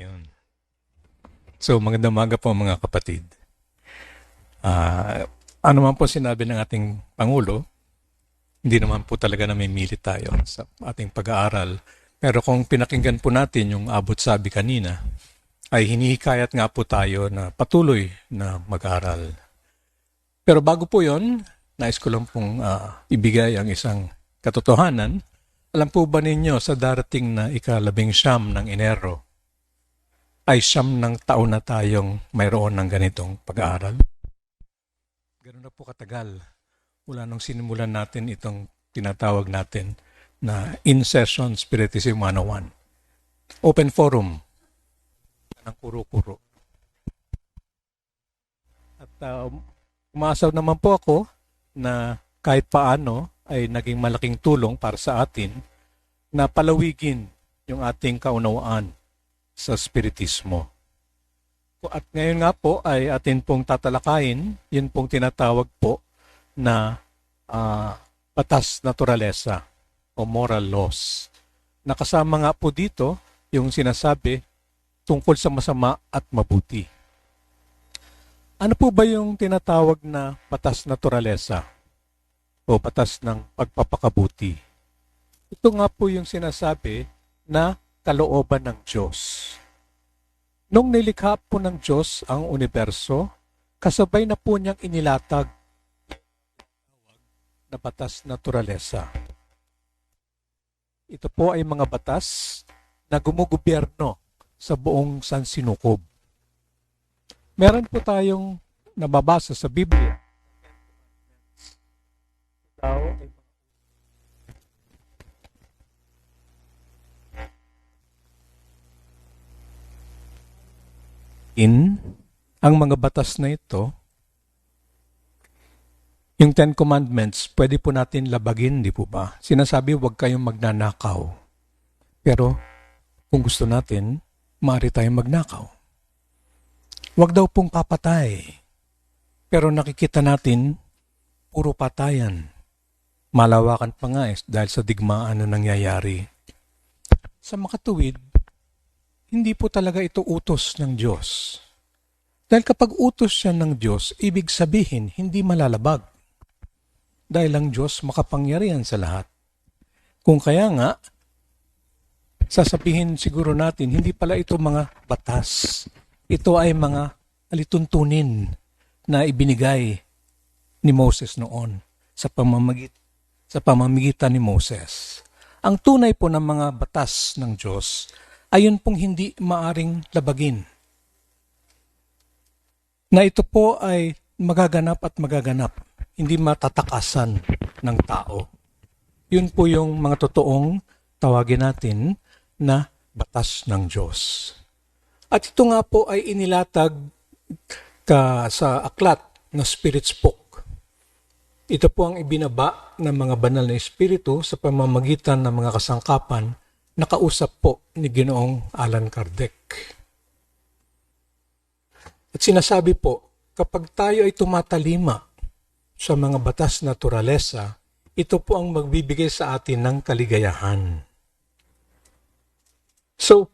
Yun. So, magandang umaga po mga kapatid. Ano man po sinabi ng ating Pangulo, hindi naman po talaga namimili tayo sa ating pag-aaral. Pero kung pinakinggan po natin yung abot sabi kanina, ay hinihikayat nga po tayo na patuloy na mag-aaral. Pero bago po yon, nais ko lang pong ibigay ang isang katotohanan. Alam po ba ninyo sa darating na ika-19 ng Enero, ay 9 ng taon na tayong mayroon ng ganitong pag-aaral? Ganun na po katagal mula nung sinimulan natin itong tinatawag natin na In-Session Spiritism 101. Open forum ng kuro-kuro. At umasa naman po ako na kahit paano ay naging malaking tulong para sa atin na palawigin yung ating kaunawaan sa Spiritismo. At ngayon nga po ay atin pong tatalakayin, yun pong tinatawag po na batas naturalesa o moral laws. Nakasama nga po dito yung sinasabi tungkol sa masama at mabuti. Ano po ba yung tinatawag na batas naturalesa o batas ng pagpapakabuti? Ito nga po yung sinasabi na kalooban ng Diyos. Nung nilikha po ng Diyos ang universo, kasabay na po niyang inilatag na batas naturalesa. Ito po ay mga batas na gumugobyerno sa buong sansinukob. Meron po tayong nababasa sa Biblia. Ang mga batas na ito, yung 10 Commandments, pwede po natin labagin, di po ba? Sinasabi, huwag kayong magnanakaw. Pero, kung gusto natin, maaari tayong magnakaw. Huwag daw pong papatay. Pero nakikita natin, puro patayan. Malawakan pa nga dahil sa digmaan na nangyayari. Sa makatuwid, hindi po talaga ito utos ng Diyos. Dahil kapag utos siya ng Diyos, ibig sabihin, hindi malalabag. Dahil ang Diyos makapangyarihan sa lahat. Kung kaya nga, sasabihin siguro natin, hindi pala ito mga batas. Ito ay mga alituntunin na ibinigay ni Moses noon sa pamamagitan ni Moses. Ang tunay po ng mga batas ng Diyos ay yun pong hindi maaring labagin. Na ito po ay magaganap at magaganap, hindi matatakasan ng tao. Yun po yung mga totoong tawagin natin na batas ng Diyos. At ito nga po ay inilatag sa aklat na Spirit's Book. Ito po ang ibinaba ng mga banal na espiritu sa pamamagitan ng mga kasangkapan na kausap po ni Ginoong Allan Kardec. At sinasabi po, kapag tayo ay tumatalima sa mga batas naturalesa, ito po ang magbibigay sa atin ng kaligayahan. So,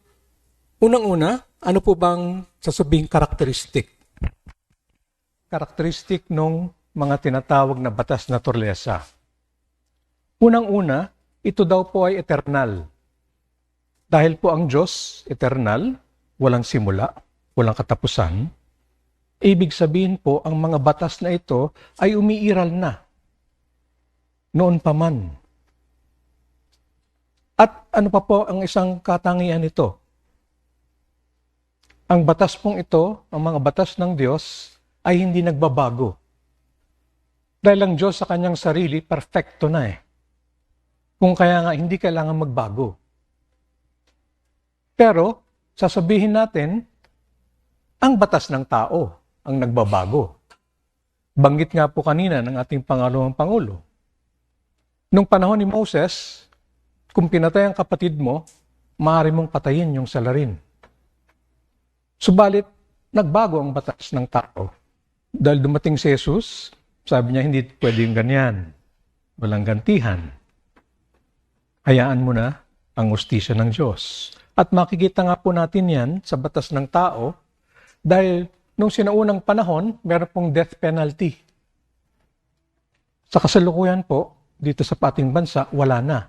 unang-una, ano po bang sasabing karakteristik? Karakteristik ng mga tinatawag na batas naturalesa. Unang-una, ito daw po ay eternal. Dahil po ang Diyos, eternal, walang simula, walang katapusan, ibig sabihin po, ang mga batas na ito ay umiiral na. Noon pa man. At ano pa po ang isang katangian nito? Ang batas pong ito, ang mga batas ng Diyos, ay hindi nagbabago. Dahil ang Diyos sa kanyang sarili, perfecto na eh. Kung kaya nga, hindi kailangan magbago. Pero, sasabihin natin, ang batas ng tao ang nagbabago. Banggit nga po kanina ng ating pangalawang Pangulo. Nung panahon ni Moses, kung pinatay ang kapatid mo, maaari mong patayin yung salarin. Subalit, nagbago ang batas ng tao. Dahil dumating si Jesus, sabi niya, hindi pwedeng ganyan. Walang gantihan. Hayaan mo na ang ustisya ng Diyos. At makikita nga po natin yan sa batas ng tao dahil nung sinaunang panahon, meron pong death penalty. Sa kasalukuyan po, dito sa ating bansa, wala na.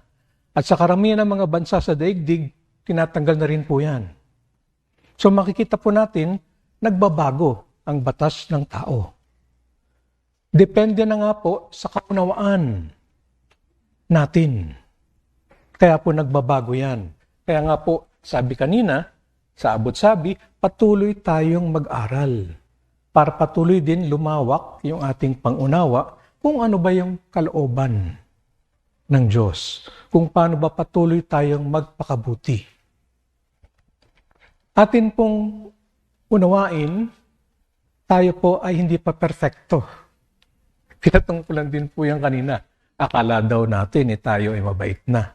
At sa karamihan ng mga bansa sa daigdig, tinatanggal na rin po yan. So makikita po natin, nagbabago ang batas ng tao. Depende na nga po sa kaunawaan natin. Kaya po nagbabago yan. Kaya nga po, sabi kanina, sa abot-sabi, patuloy tayong mag-aral para patuloy din lumawak yung ating pangunawa kung ano ba yung kalooban ng Diyos. Kung paano ba patuloy tayong magpakabuti. Atin pong unawain, tayo po ay hindi pa perfecto. Pinatungkulan din po yan kanina. Akala daw natin tayo ay mabait na.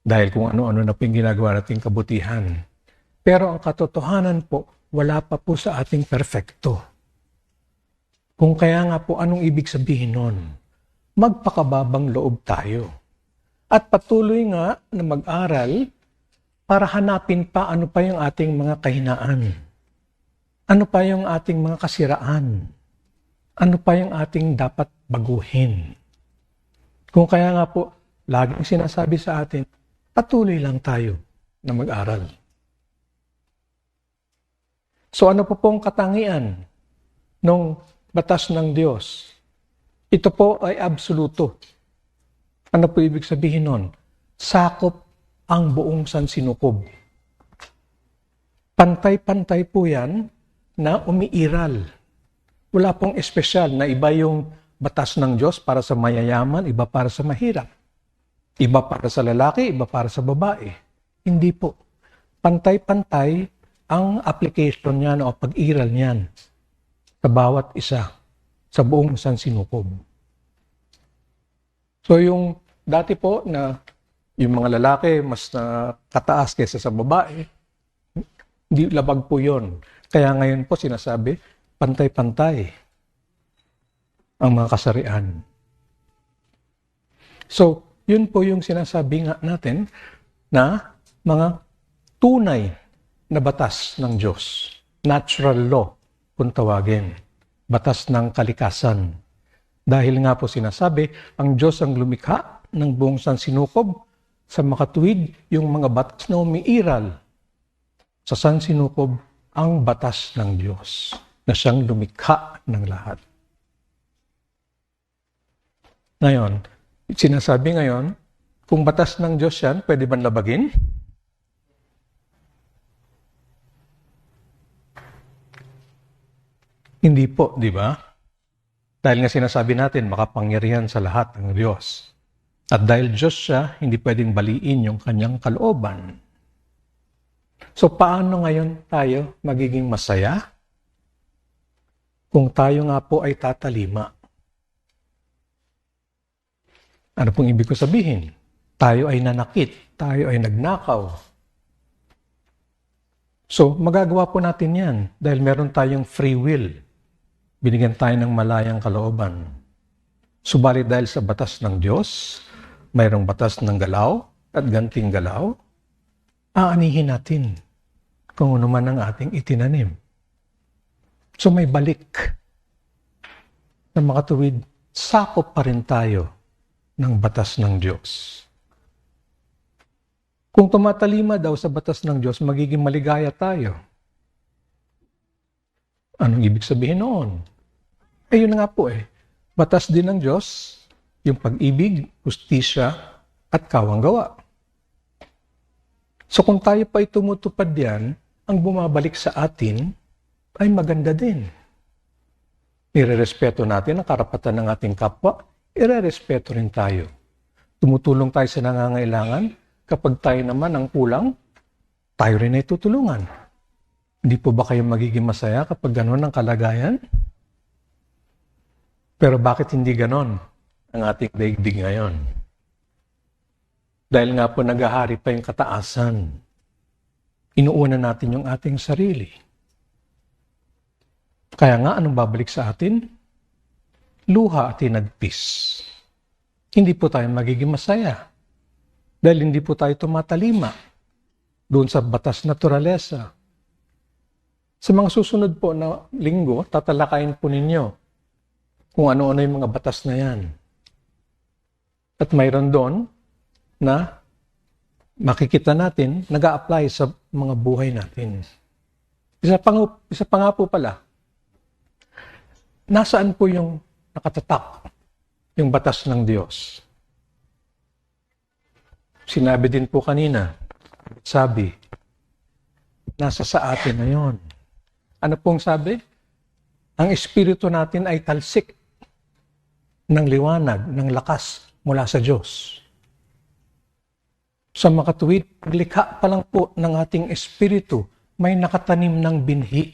Dahil kung ano-ano na po yung ginagawa nating kabutihan. Pero ang katotohanan po, wala pa po sa ating perfecto. Kung kaya nga po, anong ibig sabihin nun? Magpakababang loob tayo. At patuloy nga na mag-aral para hanapin pa ano pa yung ating mga kahinaan. Ano pa yung ating mga kasiraan. Ano pa yung ating dapat baguhin. Kung kaya nga po, laging sinasabi sa atin, patuloy lang tayo na mag-aral. So ano po pong katangian nung batas ng Diyos? Ito po ay absoluto. Ano po ibig sabihin nun? Sakop ang buong sansinukob. Pantay-pantay po yan na umiiral. Wala pong espesyal na iba yung batas ng Diyos para sa mayayaman, iba para sa mahirap. Iba para sa lalaki, iba para sa babae. Hindi po. Pantay-pantay ang application niyan o pag-iral niyan sa bawat isa sa buong sansinukob. So yung dati po na yung mga lalaki mas kataas kaysa sa babae, hindi labag po yun. Kaya ngayon po sinasabi, pantay-pantay ang mga kasarian. So, yun po yung sinasabi nga natin na mga tunay na batas ng Diyos. Natural law, kung tawagin. Batas ng kalikasan. Dahil nga po sinasabi, ang Diyos ang lumikha ng buong sansinukob sa makatuwid yung mga batas na umiiral sa sansinukob ang batas ng Diyos na siyang lumikha ng lahat. Ngayon, sinasabi ngayon, kung batas ng Diyos yan, pwede ba labagin? Hindi po, di ba? Dahil nga sinasabi natin, makapangyarihan sa lahat ang Diyos. At dahil Diyos siya, hindi pwedeng baliin yung kanyang kalooban. So paano ngayon tayo magiging masaya? Kung tayo nga po ay tatalima. Ano pong ibig ko sabihin? Tayo ay nanakit, tayo ay nagnakaw. So magagawa po natin yan dahil meron tayong free will. Binigyan tayo ng malayang kalooban. Subalit dahil sa batas ng Diyos, mayroong batas ng galaw at ganting galaw, aanihin natin kung ano man ang ating itinanim. So may balik na makatuwid, sakop pa rin tayo ng batas ng Diyos. Kung tumatalima daw sa batas ng Diyos, magiging maligaya tayo. Anong ibig sabihin noon? Yun nga po batas din ng Diyos, yung pag-ibig, hustisya, at kawanggawa. So kung tayo pa tumutupad yan, ang bumabalik sa atin ay maganda din. Irerespeto natin ang karapatan ng ating kapwa, irerespeto rin tayo. Tumutulong tayo sa nangangailangan, kapag tayo naman ang kulang, tayo rin ay tutulungan. Hindi po ba kayo magiging masaya kapag gano'n ang kalagayan? Pero bakit hindi ganon ang ating daigdig ngayon? Dahil nga po naghahari pa yung kataasan. Inuuna natin yung ating sarili. Kaya nga, anong babalik sa atin? Luha at tinagpis. Hindi po tayo magiging masaya. Dahil hindi po tayo tumatalima. doon sa batas naturalesa. Sa mga susunod po na linggo, tatalakayin po ninyo kung ano-ano yung mga batas na yan. At mayroon doon na makikita natin, nag-a-apply sa mga buhay natin. Isa pa nga po pala, nasaan po yung nakatatak, yung batas ng Diyos? Sinabi din po kanina, sabi, nasa sa atin na yun. Ano pong sabi? Ang espiritu natin ay talsik ng liwanag, ng lakas mula sa Diyos. Sa makatuwid, paglikha pa lang po ng ating espiritu, may nakatanim ng binhi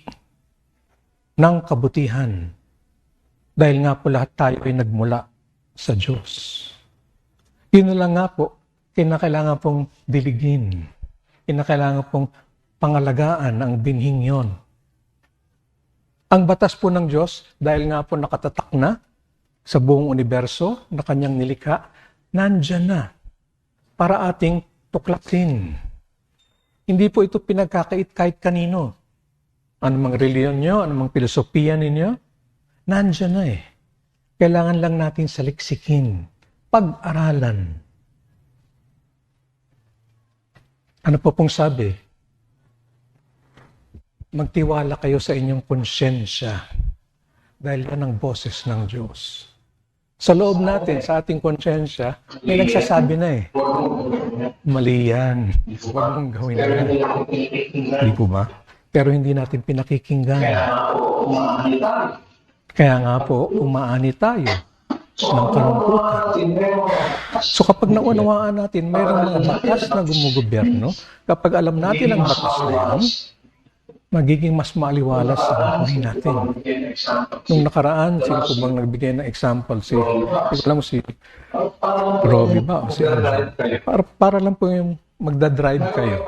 ng kabutihan. Dahil nga po lahat tayo ay nagmula sa Diyos. Yun na lang nga po, kinakailangan pong diligin. Kinakailangan pong pangalagaan ang binhing yon. Ang batas po ng Diyos, dahil nga po nakatatak na sa buong universo na kanyang nilikha, nandyan na para ating tuklasin. Hindi po ito pinagkakait kahit kanino. Anumang reliyon nyo, anumang filosofiya ninyo, nandyan na eh. Kailangan lang natin saliksikin, pag-aralan. Ano po pong sabi? Magtiwala kayo sa inyong konsyensya dahil yan ang boses ng Diyos. Sa loob natin, sa ating konsyensya, may nagsasabi na eh, mali yan. Huwag mong gawin yan. Hindi po ba? Pero hindi natin pinakikinggan. Kaya nga po, umaani tayo ng kalungkutan. So kapag naunawaan natin, mayroong mga batas na gumugobyerno, kapag alam natin ang batas na yan, magiging mas maaliwalas sa buhay natin. Nung nakaraan, sino po bang nagbigay ng example? Alam mo si Robbie ba? O si para lang po yung magdadrive kayo.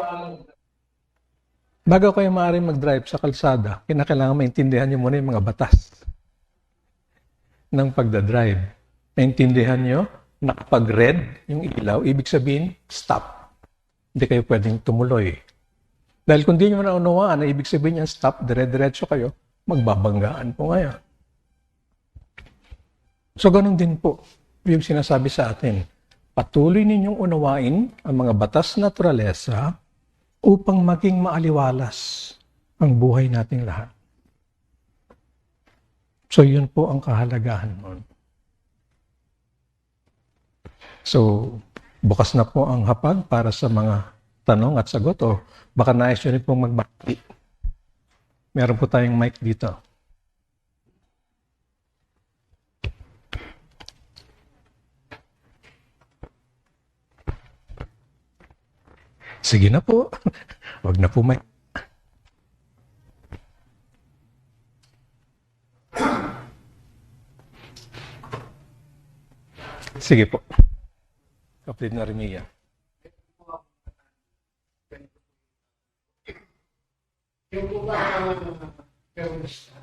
Bago kayo maaaring mag-drive sa kalsada, kinakailangan maintindihan nyo muna yung mga batas ng pagdadrive. Maintindihan nyo na kapag red yung ilaw, ibig sabihin, stop. Hindi kayo pwedeng tumuloy. Dahil kung di nyo naunawaan na ibig sabihin niya, stop, dire-diretso kayo, magbabanggaan po ngayon. So, ganun din po yung sinasabi sa atin. Patuloy ninyong unawain ang mga batas naturalesa upang maging maaliwalas ang buhay nating lahat. So, yun po ang kahalagahan nun. So, bukas na po ang hapag para sa mga tanong at sagot o baka nais nyo rin pong magbati. Meron po tayong mic dito. Sige na po. Wag na po mic. Sige po. Kapatid na Remia. Yung po ba ang terorista?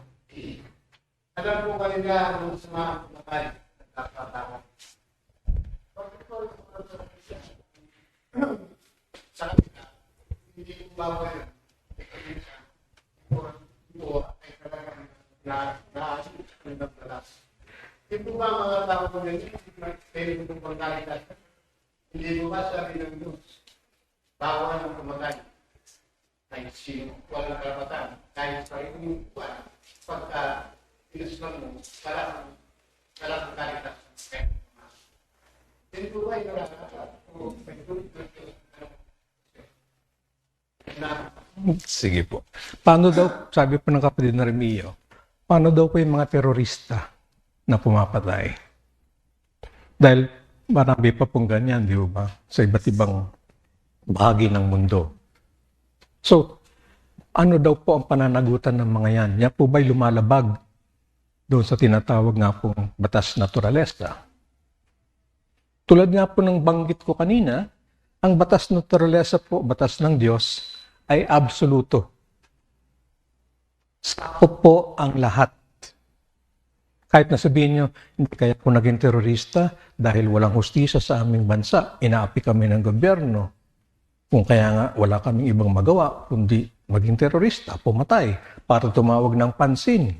Alam po kanila nung sa mga patay, nagkakatawa. Bakit po yung mga terorista? Sa kanila, hindi po bawal yan. Ito ay talagang na-asin sa kanilang balas. Hindi po ba mga tao po nila, pwede po pagkalitas? Hindi po ba sabi ng Diyos, bawal ang pumatay? Kahit sino, walang karapatan, kahit sa inyong buwan, pagka pinusman mo, parang kalitas. Hindi po ba yung nakakatawa? Sige po. Paano daw, sabi po ng kapatid na Remio, paano daw po yung mga terorista na pumapatay? Dahil marami pa pong ganyan, di ba? Sa iba't ibang bahagi ng mundo. So, ano daw po ang pananagutan ng mga yan? Yan po ba'y lumalabag doon sa tinatawag nga pong batas naturalesa? Tulad nga po ng banggit ko kanina, ang batas naturalesa po, batas ng Diyos, ay absoluto. Sakop po ang lahat. Kahit na sabihin nyo, hindi kaya po naging terorista dahil walang hustisya sa aming bansa, inaapi kami ng gobyerno. Kung kaya nga wala kaming ibang magawa, kundi maging terorista, pumatay, para tumawag ng pansin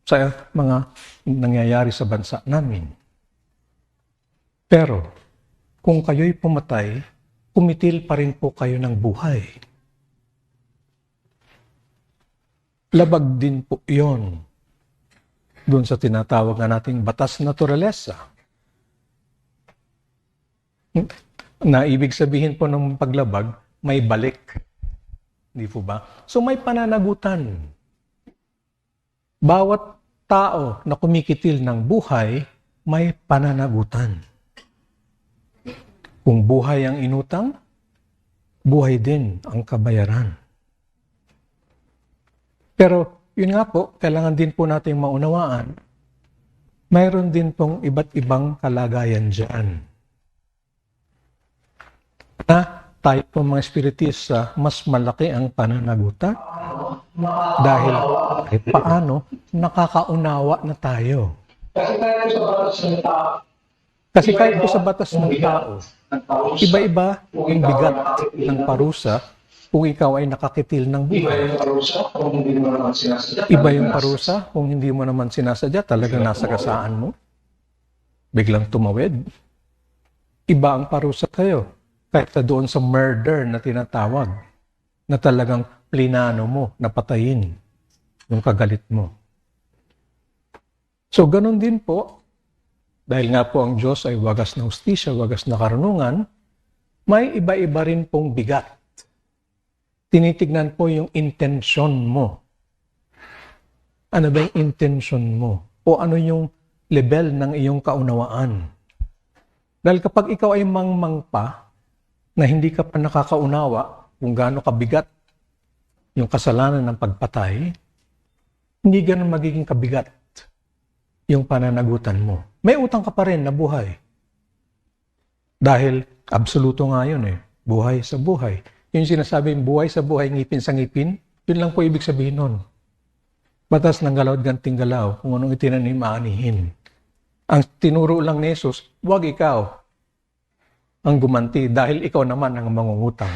sa mga nangyayari sa bansa namin. Pero, kung kayo'y pumatay, kumitil pa rin po kayo ng buhay. Labag din po iyon doon sa tinatawag na nating batas naturalesa. Na ibig sabihin po ng paglabag, may balik. Di po ba? So may pananagutan. Bawat tao na kumikitil ng buhay, may pananagutan. Kung buhay ang inutang, buhay din ang kabayaran. Pero yun nga po, kailangan din po nating maunawaan, mayroon din pong iba't ibang kalagayan dyan. Na tayo po mga espiritista, mas malaki ang pananagutan dahil kahit paano nakakaunawa na tayo. Kasi kahit po sa batas ng tao, iba-iba yung bigat ng parusa kung ikaw ay nakakitil ng buhay. Iba yung parusa kung hindi mo naman sinasadya, talagang nasa kasaan mo. Biglang tumawid. Iba ang parusa kayo. Kahit na doon sa murder na tinatawag, na talagang plinano mo, napatayin yung kagalit mo. So, ganun din po, dahil nga po ang Diyos ay wagas na hustisya, wagas na karunungan, may iba-iba rin pong bigat. Tinitignan po yung intensyon mo. Ano ba yung intensyon mo? O ano yung level ng iyong kaunawaan? Dahil kapag ikaw ay mangmang pa, na hindi ka pa nakakaunawa kung gaano kabigat yung kasalanan ng pagpatay, hindi ganun magiging kabigat yung pananagutan mo. May utang ka pa rin na buhay. Dahil absoluto nga yun buhay sa buhay. Yung sinasabi, buhay sa buhay, ngipin sa ngipin, yun lang po ibig sabihin nun. Batas ng galaw at ganting galaw, kung anong itinanim, aanihin. Ang tinuro lang ni Jesus, huwag ikaw ang gumanti dahil ikaw naman ang mangungutang.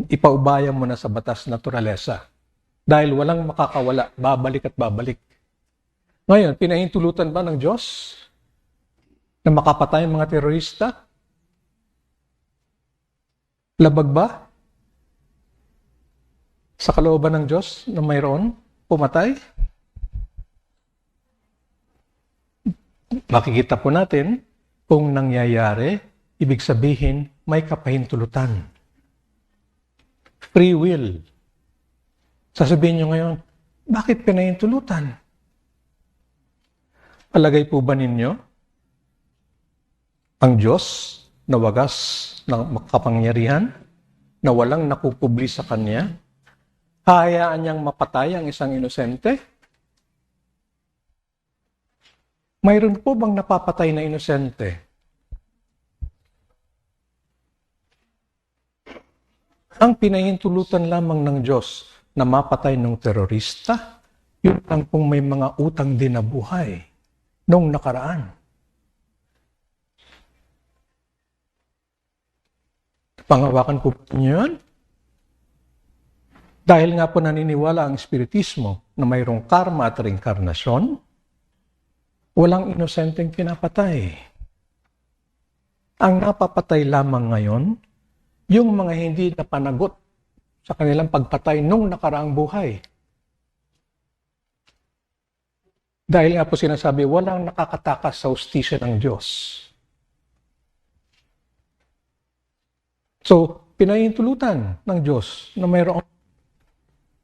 Ipaubaya mo na sa batas naturalesa. Dahil walang makakawala, babalik at babalik. Ngayon, pinahintulutan ba ng Diyos na makapatay ang mga terorista? Labag ba sa kalooban ng Diyos na mayroon pumatay? Makikita po natin kung nangyayari, ibig sabihin may kapahintulutan. Free will. Sasabihin nyo ngayon, bakit pinahintulutan? Palagay po ba ninyo ang Diyos na wagas ng kapangyarihan, na walang nakupubli sa Kanya, hahayaan niyang mapatay ang isang inosente? Mayroon po bang napapatay na inosente? Ang pinahintulutan lamang ng Diyos na mapatay ng terorista, yun lang pong may mga utang din na buhay noong nakaraan. Pangawakan po niyo yun? Dahil nga po naniniwala ang Espiritismo na mayroong karma at reinkarnasyon, walang inosenteng pinapatay. Ang napapatay lamang ngayon, yung mga hindi napanagot sa kanilang pagpatay nung nakaraang buhay. Dahil nga po sinasabi, walang nakakatakas sa hustisya ng Diyos. So, pinahintulutan ng Diyos na mayroon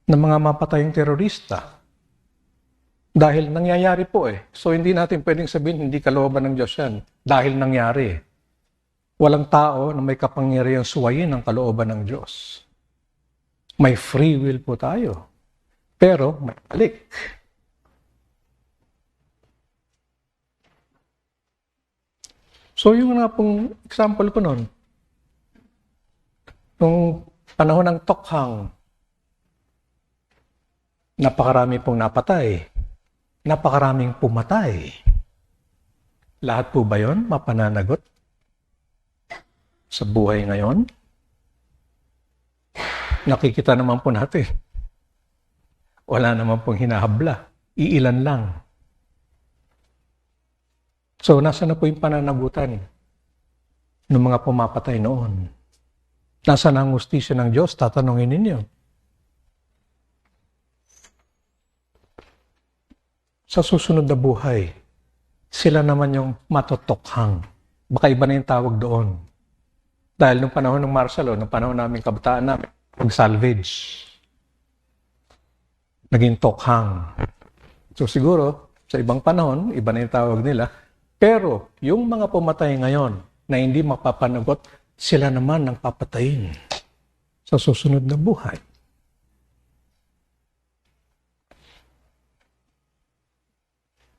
ng mga mapatayang terorista. Dahil nangyayari po So, hindi natin pwedeng sabihin, hindi kalooban ng Diyos yan. Dahil nangyari. Walang tao na may kapangyarihang suwayin ang kalooban ng Diyos. May free will po tayo. Pero, may balik. So, yung nga pong example ko nun, nung panahon ng Tokhang, napakarami pong napatay. Napakaraming pumatay. Lahat po ba yun mapananagot sa buhay ngayon? nakikita naman po natin, wala naman pong hinahabla. Iilan lang. So, nasa na po yung pananagutan ng mga pumapatay noon? Nasa na ang hustisya ng Diyos? Tatanungin ninyo. Sa susunod na buhay, sila naman yung matotokhang. Baka iba na yung tawag doon. Dahil nung panahon ng martial law, nung panahon namin kabataan namin, pag-salvage, naging tokhang. So siguro, sa ibang panahon, iba na yung tawag nila. Pero yung mga pumatay ngayon na hindi mapapanagot, sila naman ang papatayin sa susunod na buhay.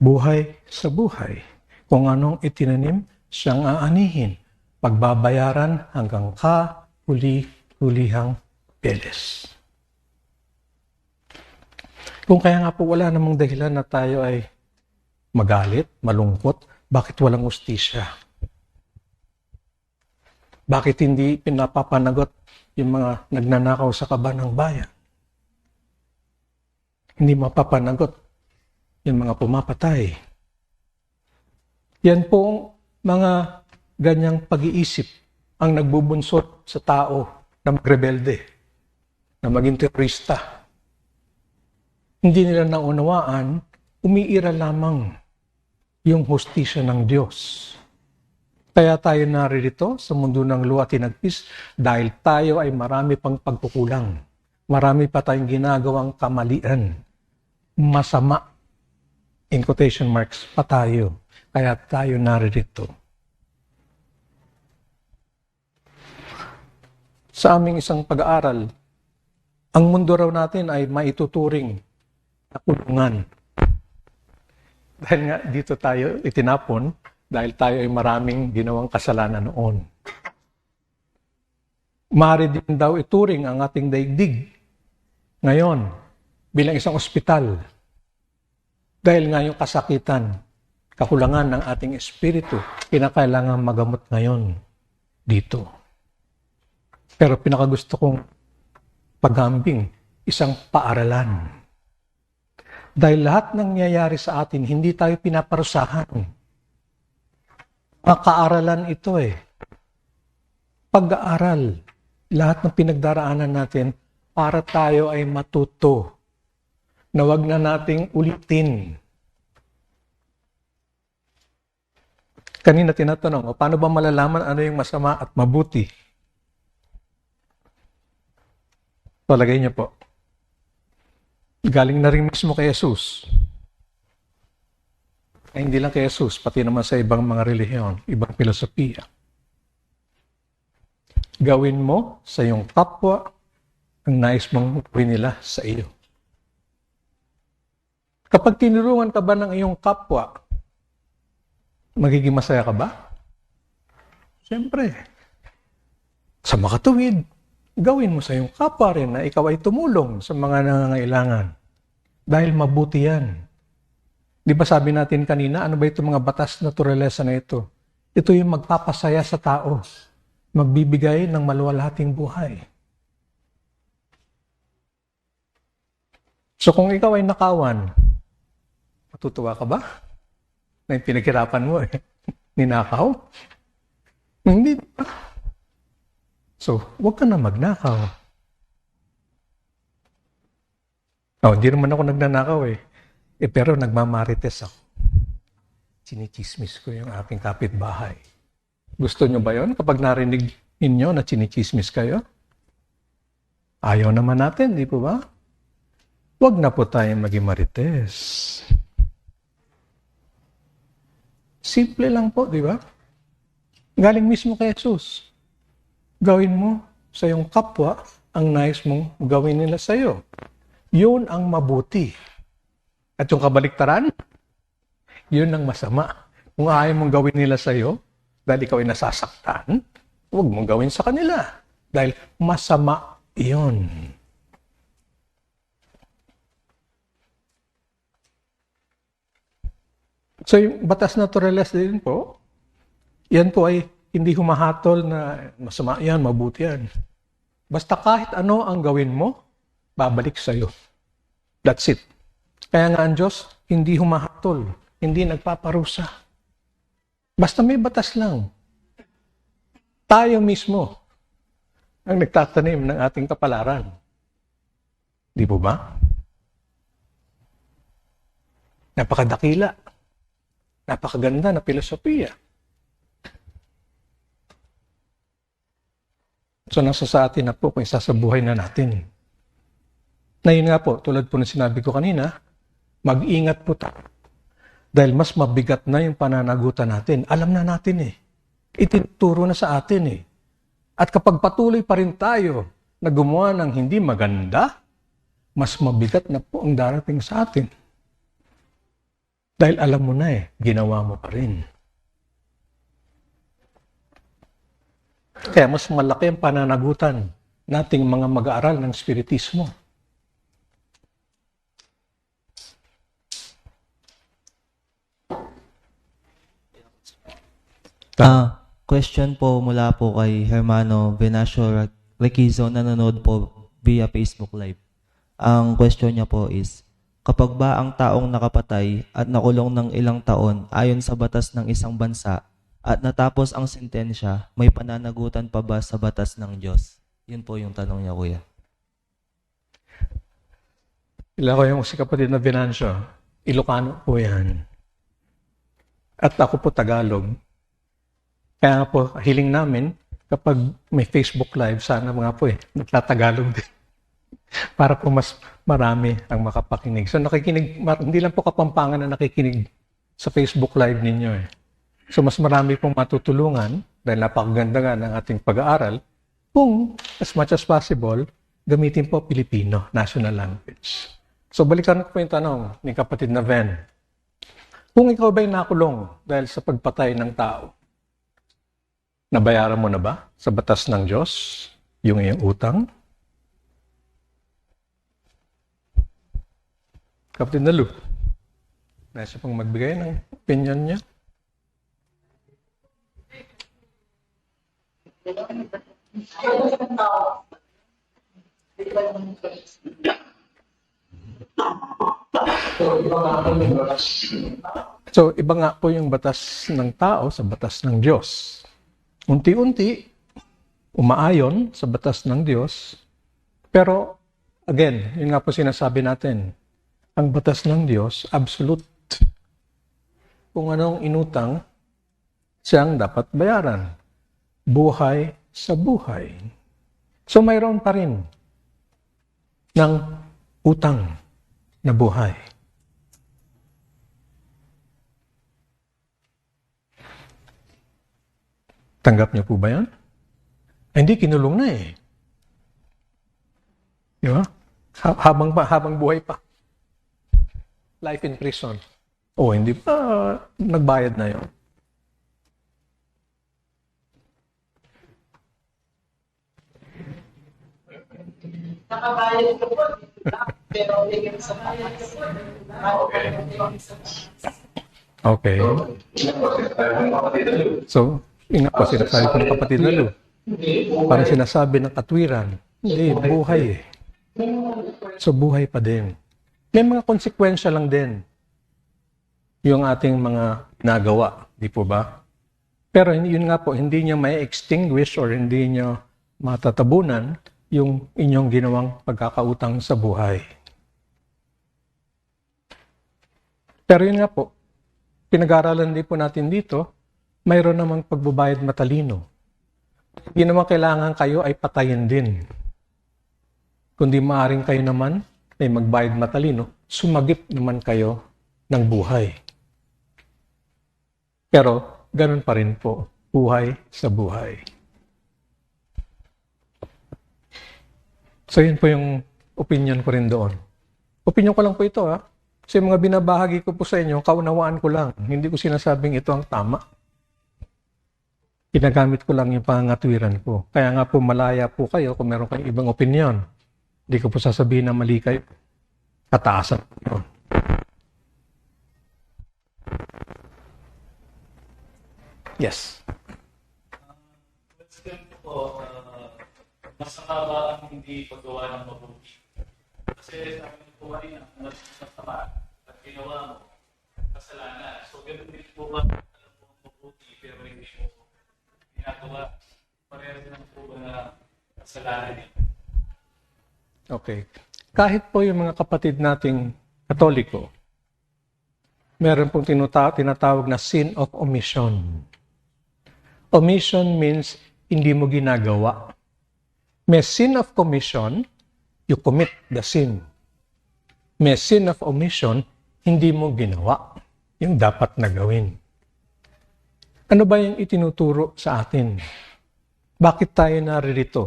Buhay sa buhay. Kung anong itinanim, siyang aanihin. Pagbabayaran hanggang kahuli-hulihang beles. Kung kaya nga po wala namang dahilan na tayo ay magalit, malungkot, bakit walang hustisya? Bakit hindi pinapapanagot yung mga nagnanakaw sa kaba ng bayan? Hindi mapapanagot yung mga pumapatay. Yan pong mga ganyang pag-iisip ang nagbubunsot sa tao na magrebelde, na maging terorista. Hindi nila naunawaan, umiira lamang yung hustisya ng Diyos. Kaya tayo naririto sa mundo ng luwa at tinagpis dahil tayo ay marami pang pagkukulang. Marami pa tayong ginagawang kamalian. Masama, in quotation marks, pa tayo. Kaya tayo naririto. Sa aming isang pag-aaral, ang mundo raw natin ay maituturing na kulungan. Dahil nga dito tayo itinapon, dahil tayo ay maraming ginawang kasalanan noon. Maaari din daw ituring ang ating daigdig ngayon bilang isang ospital. Dahil nga yung kasakitan, kakulangan ng ating espiritu, kinakailangan magamot ngayon dito. Pero pinakagusto kong paghambing, isang paaralan. Dahil lahat ng nangyayari sa atin, hindi tayo pinaparusahan. Kaaralan ito Pag-aaral, lahat ng pinagdaraanan natin para tayo ay matuto na wag na nating ulitin. Kanina tinatanong, paano ba malalaman ano yung masama at mabuti? Palagay niyo po. Galing na rin mismo kay Jesus. Ay hindi lang kay Jesus, pati naman sa ibang mga relihiyon, ibang filosofiya. Gawin mo sa iyong kapwa ang nais mong gawin nila sa iyo. Kapag tinulungan ka ba ng iyong kapwa, magiging masaya ka ba? Siyempre. Sa makatuwid, gawin mo sa iyong kapwa rin na ikaw ay tumulong sa mga nangangailangan. Dahil mabuti yan. Di ba sabi natin kanina, ano ba itong mga batas naturalesa na ito? Ito yung magpapasaya sa tao. Magbibigay ng maluwalhating buhay. So kung ikaw ay nakawan, matutuwa ka ba? Na yung pinaghirapan mo ninakaw? Hindi ba? So, huwag ka na magnakaw. Hindi naman ako nagnanakaw pero nagmamarites ako. Chinichismis ko yung aking kapitbahay. Gusto nyo ba yon kapag narinig ninyo na chinichismis kayo? Ayaw naman natin, di po ba? Huwag na po tayong maging marites. Simple lang po, di ba? Galing mismo kay Jesus. Gawin mo sa iyong kapwa ang nais mong gawin nila sa iyo. Yun ang mabuti. At yung kabaliktaran, yun ang masama. Kung ayaw mong gawin nila sa iyo, dahil ikaw ay nasasaktan, huwag mong gawin sa kanila. Dahil masama iyon. So yung batas naturales din po, yan po ay hindi humahatol na masama yan, mabuti yan. Basta kahit ano ang gawin mo, babalik sa'yo. That's it. Kaya nga ang Diyos, hindi humahatol, hindi nagpaparusa. Basta may batas lang. Tayo mismo ang nagtatanim ng ating kapalaran. Di po ba? Napakadakila. Napakaganda na filosofiya. So nasa sa atin na po kung isasabuhay na natin. Na yun nga po, tulad po ng sinabi ko kanina, mag-ingat po tayo. Dahil mas mabigat na yung pananagutan natin. Alam na natin eh. Itinuturo na sa atin eh. At kapag patuloy pa rin tayo na gumawa ng hindi maganda, mas mabigat na po ang darating sa atin. Dahil alam mo na eh, ginawa mo pa rin. Kaya mas malaki ang pananagutan nating mga mag-aaral ng Spiritismo. Question po mula po kay Hermano Venancio Requizo, nanonood po via Facebook Live. Ang question niya po is, kapag ba ang taong nakapatay at nakulong ng ilang taon ayon sa batas ng isang bansa at natapos ang sentensya, may pananagutan pa ba sa batas ng Diyos? Yun po yung tanong niya, kuya. Ila ko yung si kapatid na Venancio. Ilocano po yan. At ako po Tagalog. Kaya po, hiling namin, kapag may Facebook Live, sana mga po nagtatagalog din. Para po mas marami ang makapakinig. So nakikinig, hindi lang po Kapampangan na nakikinig sa Facebook Live ninyo eh. So mas marami pong matutulungan, dahil napakaganda nga ng ating pag-aaral, kung as much as possible, gamitin po Pilipino, national language. So balikan ko po yung tanong ni kapatid na Ven. Kung ikaw ba'y nakulong dahil sa pagpatay ng tao, nabayaran mo na ba sa batas ng Diyos yung iyong utang? Kapatid na Lu, nasa pang magbigay ng opinion niya. So, iba nga po yung batas ng tao sa batas ng Diyos. Unti-unti, umaayon sa batas ng Diyos. Pero, again, yun nga po sinasabi natin, ang batas ng Diyos, absolute. Kung anong inutang, siyang dapat bayaran. Buhay sa buhay. So, mayroon pa rin ng utang na buhay. Tanggap niyo po ba yan? Hindi, kinulong na eh. Di ba? Habang buhay pa. Life in prison. O, hindi pa nagbayad na yun. Nakabayad ko po, pero bigyan sa Okay. So, yun nga po sinasabi ko ng kapatid na Lu. Parang sinasabi ng katwiran. Hindi, buhay eh. So, buhay pa din. May mga konsekwensya lang din yung ating mga nagawa. Di po ba? Pero yun nga po, hindi niya may extinguish or hindi niya matatabunan yung inyong ginawang pagkakautang sa buhay. Pero yun nga po, pinag-aaralan din po natin dito, mayroon namang pagbabayad matalino. Hindi naman kailangan kayo ay patayin din. Kundi maaaring kayo naman ay magbayad matalino, sumagip naman kayo ng buhay. Pero, ganun pa rin po, buhay sa buhay. So, yun po yung opinion ko rin doon. Opinion ko lang po ito, ha? Kasi mga binabahagi ko po sa inyo, kaunawaan ko lang. Hindi ko sinasabing ito ang tama. Ginagamit ko lang yung pangangatwiran ko. Kaya nga po, malaya po kayo kung meron kayong ibang opinion. Hindi ko po sasabihin na mali kayo. Kataasan po. Yes. Question po, masama ba ang hindi paggawa ng mabuti? Kasi sabi ng po kanina, kung masama at ginawa mo, kasalanan. So, ganun din po ba, alam mo mabuti, pero hindi mo ginagawa? Parehas lang po ba na kasalanan yun? Okay. Kahit po yung mga kapatid nating Katoliko, meron pong tinatawag na sin of omission. Omission means hindi mo ginagawa. May sin of commission, you commit the sin. May sin of omission, hindi mo ginawa yung dapat na gawin. Ano ba yung itinuturo sa atin? Bakit tayo naririto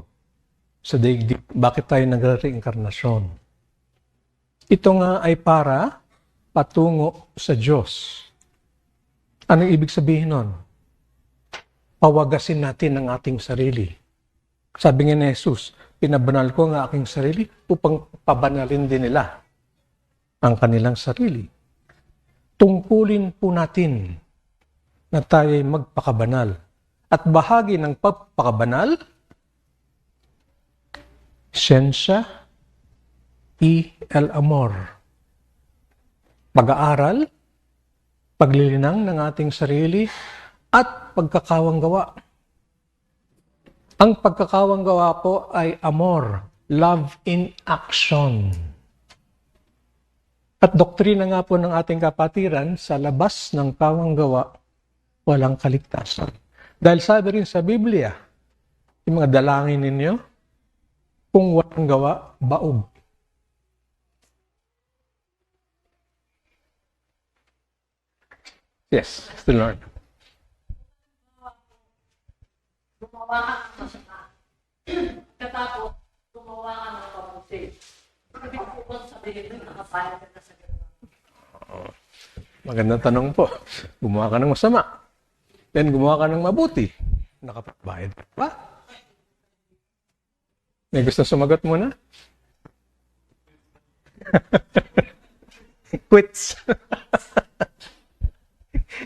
sa daigdig? Bakit tayo nagre-reinkarnasyon? Ito nga ay para patungo sa Diyos. Anong ibig sabihin nun? Pawagasin natin ang ating sarili. Sabi nga ni Jesus, pinabanal ko ang aking sarili upang pabanalin din nila ang kanilang sarili. Tungkulin po natin na tayo ay magpakabanal. At bahagi ng pagpakabanal, siyensya y el amor. Pag-aaral, paglilinang ng ating sarili, at pagkakawang gawa. Ang pagkakawang gawa po ay amor, love in action. At doktrina nga po ng ating kapatiran, sa labas ng kawang gawa, walang kaligtasan. Dahil sabi rin sa Biblia, yung mga dalangin ninyo, kung walang gawa, baog. Yes, the Lord. Gumawa ka ng masama. Katapos, gumawa ka ng mabuti. Ibig ko sabihin doon, nakapayag ka na sa gano'n. Magandang tanong po. Gumawa ka ng masama. Then gumawa ka ng mabuti. Nakapagbayad ka pa. May gusto sumagot muna? Quits.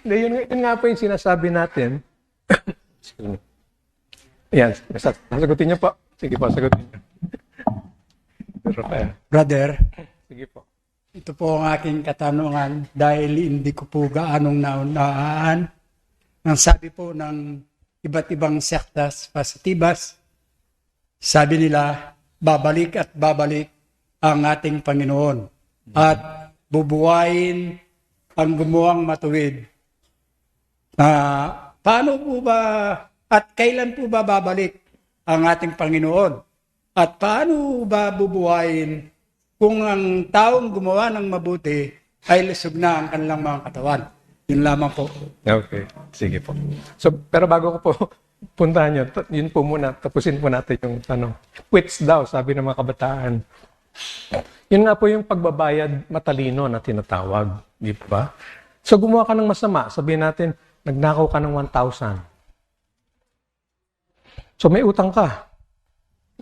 Yun nga po yung sinasabi natin. Yan, sasagutin niyo po. Sige po, sagutin niyo. Brother, Sige po. ito po ang aking katanungan dahil hindi ko po gaanong naunaan. Ang sabi po ng iba't ibang sektas positibas, sabi nila, babalik at babalik ang ating Panginoon at bubuhayin ang gumuwang matuwid. Paano po ba at kailan po ba babalik ang ating Panginoon? At paano ba bubuhayin kung ang taong gumawa ng mabuti ay lusog na ang kanilang mga katawan? Yun lamang po. Okay, sige po. So, pero bago ko po puntahan nyo, yun po muna, tapusin po natin yung tanong. Quits daw, sabi ng mga kabataan. Yun nga po yung pagbabayad matalino na tinatawag. Di ba? So, gumawa ka ng masama. Sabihin natin, nagnakaw ka ng 1,000. So, may utang ka.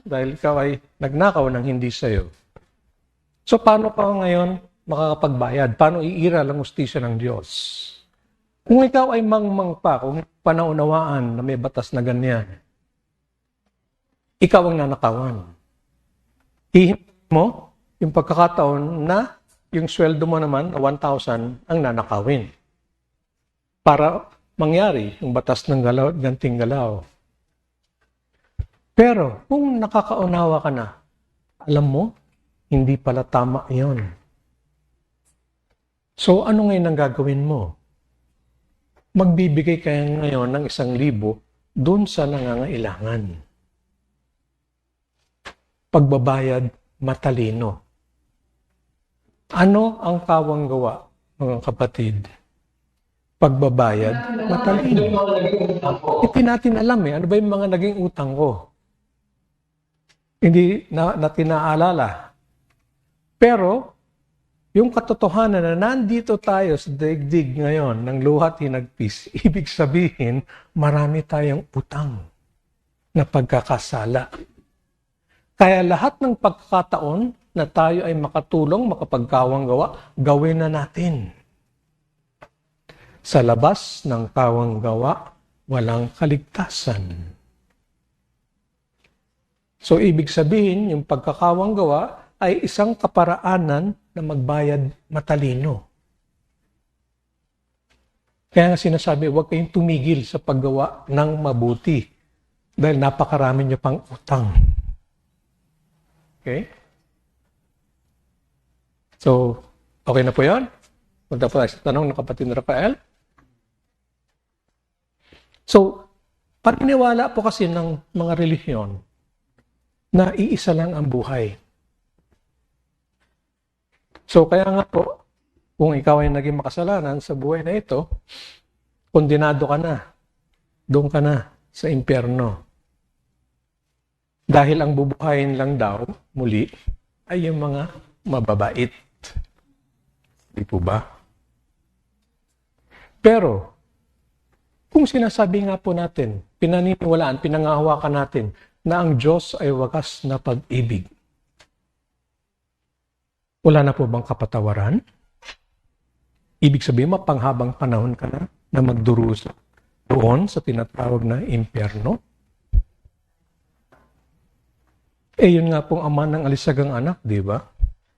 Dahil ikaw ay nagnakaw ng hindi sa'yo. So, paano ka ngayon makakapagbayad? Paano iiral ang hustisya ng Diyos? Kung ikaw ay mangmang pa, kung panaunawaan na may batas na ganyan, ikaw ang nanakawan. Hihintayin mo yung pagkakataon na yung sweldo mo naman, 1,000, ang nanakawin. Para mangyari yung batas ng ganting galaw. Pero kung nakakaunawa ka na, alam mo, hindi pala tama yon. So ano ngayon ang gagawin mo? Magbibigay kaya ngayon ng 1,000 dun sa nangangailangan. Pagbabayad matalino. Ano ang kawang gawa, mga kapatid? Pagbabayad matalino. Hindi natin alam ano ba yung mga naging utang ko? Hindi natin naaalala. Pero, yung katotohanan na nandito tayo sa daigdig ngayon ng luhat hinagpis, ibig sabihin, marami tayong utang na pagkakasala. Kaya lahat ng pagkakataon na tayo ay makatulong, makapagkawang gawa, gawin na natin. Sa labas ng kawang gawa, walang kaligtasan. So, ibig sabihin, yung pagkakawang gawa ay isang kaparaanan na magbayad matalino. Kaya nga sinasabi, huwag kayong tumigil sa paggawa ng mabuti dahil napakarami niyo pang utang. Okay? So, okay na po yan? Punta po tayo sa tanong ng kapatid na Rafael. So, paniniwala po kasi ng mga relihiyon na iisa lang ang buhay. So, kaya nga po, kung ikaw ay naging makasalanan sa buhay na ito, kondenado ka na. Doon ka na sa impyerno. Dahil ang bubuhayin lang daw, muli, ay yung mga mababait. Di po ba? Pero, kung sinasabi nga po natin, pinaniniwalaan, pinangahawakan natin, na ang Diyos ay wagas na pag-ibig, wala na po bang kapatawaran? Ibig sabihin, mapanghabang panahon ka na magdurusa doon sa tinatawag na impyerno? Yun nga pong ama ng alisagang anak, di ba?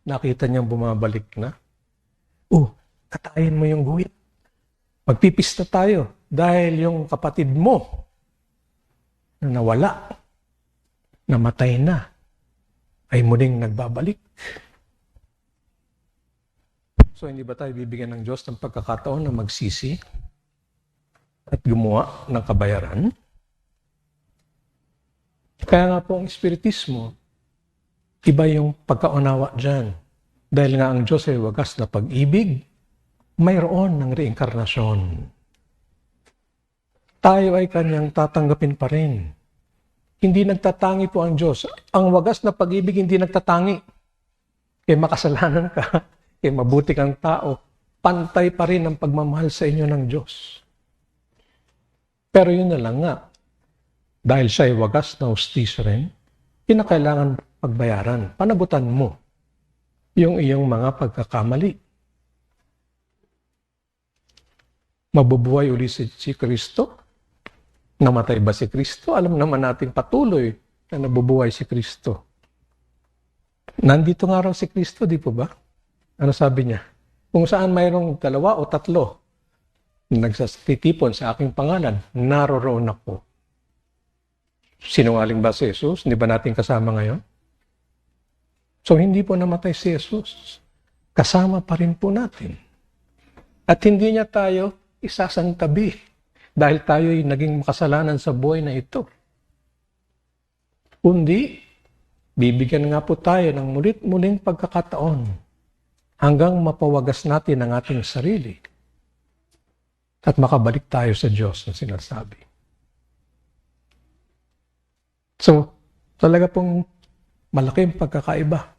Nakita niyang bumabalik na. Katayin mo yung guhit. Magpipista tayo dahil yung kapatid mo na nawala, namatay na, ay muling nagbabalik. So, hindi ba tayo bibigyan ng Diyos ng pagkakataon na magsisi at gumawa ng kabayaran? Kaya nga po ang Espiritismo, iba yung pagkaunawa dyan. Dahil nga ang Diyos ay wagas na pag-ibig, mayroon ng reinkarnasyon. Tayo ay kanyang tatanggapin pa rin. Hindi nagtatangi po ang Diyos. Ang wagas na pag-ibig hindi nagtatangi. Kaya makasalanan ka, kaya mabuti kang tao, pantay pa rin ang pagmamahal sa inyo ng Diyos. Pero yun na lang nga, dahil siya ay wagas na hustisya rin, kinakailangan pagbayaran. Panagutan mo yung iyong mga pagkakamali. Mabubuhay uli si Kristo? Namatay ba si Kristo? Alam naman natin patuloy na nabubuhay si Kristo. Nandito nga raw si Kristo, di po ba? Ano sabi niya? Kung saan mayroong 2 o 3 nagsatitipon sa aking pangalan, naroroon ako. Sinungaling ba si Jesus? Hindi ba natin kasama ngayon? So, hindi po namatay si Jesus. Kasama pa rin po natin. At hindi niya tayo isasantabi dahil tayo ay naging makasalanan sa buhay na ito. Kundi, bibigyan nga po tayo ng mulit-muling pagkakataon hanggang mapawagas natin ang ating sarili at makabalik tayo sa Diyos na sinasabi. So, talaga pong malaking pagkakaiba